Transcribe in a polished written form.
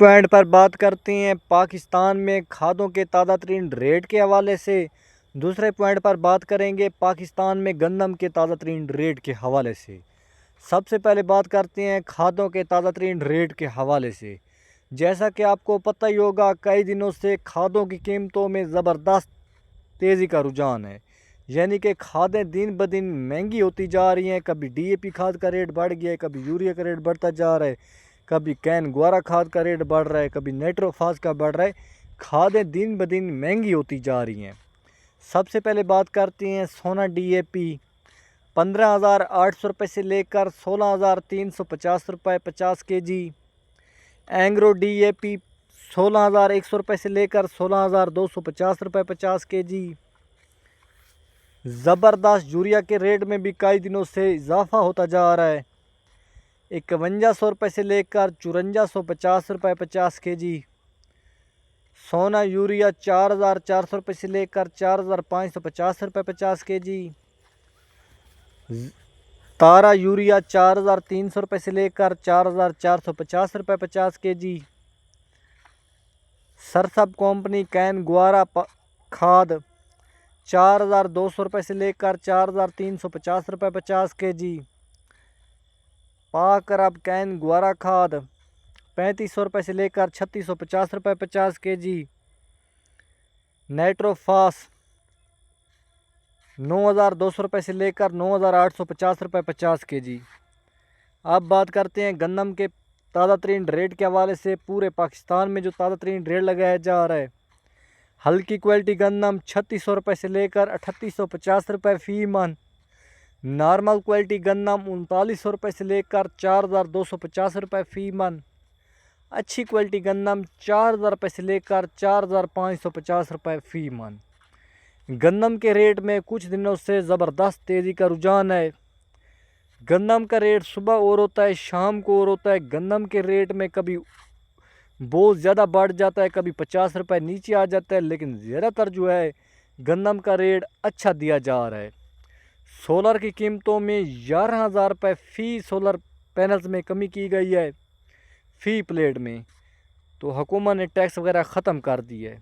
Point पर बात करते हैं पाकिस्तान में खादों के ताज़ा तरीन रेट के हवाले से। दूसरे पॉइंट पर बात करेंगे पाकिस्तान में गंदम के ताज़ा तरीन रेट के हवाले से। सबसे पहले बात करते हैं खादों के ताज़ा तरीन रेट के हवाले से। जैसा कि आपको पता ही होगा, कई दिनों से खादों की कीमतों में ज़बरदस्त तेज़ी का रुझान है, यानी कि खादें दिन ब दिन महंगी होती जा रही हैं। कभी डीएपी खाद का रेट बढ़ गया है, कभी यूरिया का रेट बढ़ता जा रहा है, कभी कैन ग्वारा खाद का रेट बढ़ रहा है, कभी नाइट्रोफास का बढ़ रहा है। खादें दिन ब दिन महंगी होती जा रही हैं। सबसे पहले बात करते हैं सोना डीएपी 15,800 रुपये से लेकर 16,350 रुपये 50 kg। एंग्रो डीएपी 16,100 रुपये से लेकर 16,250 रुपये 50 kg। ज़बरदस्त यूरिया के रेट में भी कई दिनों से इजाफा होता जा रहा है। 5100 रुपये से लेकर 5450 रुपये 50 kg। सोना यूरिया 4,400 रुपये से लेकर 4,550 रुपये 50 kg। तारा यूरिया 4,300 रुपये से लेकर 4,450 रुपये 50 kg। सरसब कंपनी कैन ग्वारा खाद 4,200 रुपये से लेकर 4,350 रुपये 50 kg। पाक अरब कैन ग्वारा खाद 3,500 रुपये से लेकर 3,650 रुपये 50 kg। नाइट्रोफास 9,200 रुपये से लेकर 9,850 रुपये 50 kg। अब बात करते हैं गंदम के ताज़ा तरीन रेट के हवाले से। पूरे पाकिस्तान में जो ताज़ा तरीन रेट लगाया जा रहा है, हल्की क्वालिटी गंदम 3,600 रुपये से लेकर 3,850 रुपये फ़ी मन। नॉर्मल क्वालिटी गंदम 3,900 रुपये से लेकर 4,250 रुपये फ़ी मन। अच्छी क्वालिटी गंदम 4,000 रुपये से लेकर 4,550 रुपये फ़ी मन। गंदम के रेट में कुछ दिनों से ज़बरदस्त तेज़ी का रुझान है। गंदम का रेट सुबह और होता है, शाम को और होता है। गंदम के रेट में कभी बहुत ज़्यादा बढ़ जाता है, कभी 50 रुपये नीचे आ जाता है, लेकिन ज़्यादातर जो है गंदम का रेट अच्छा दिया जा रहा है। सोलर की कीमतों में 11,000 रुपये फ़ी सोलर पैनल्स में कमी की गई है फ़ी प्लेट में। तो हुकूमत ने टैक्स वगैरह ख़त्म कर दी है।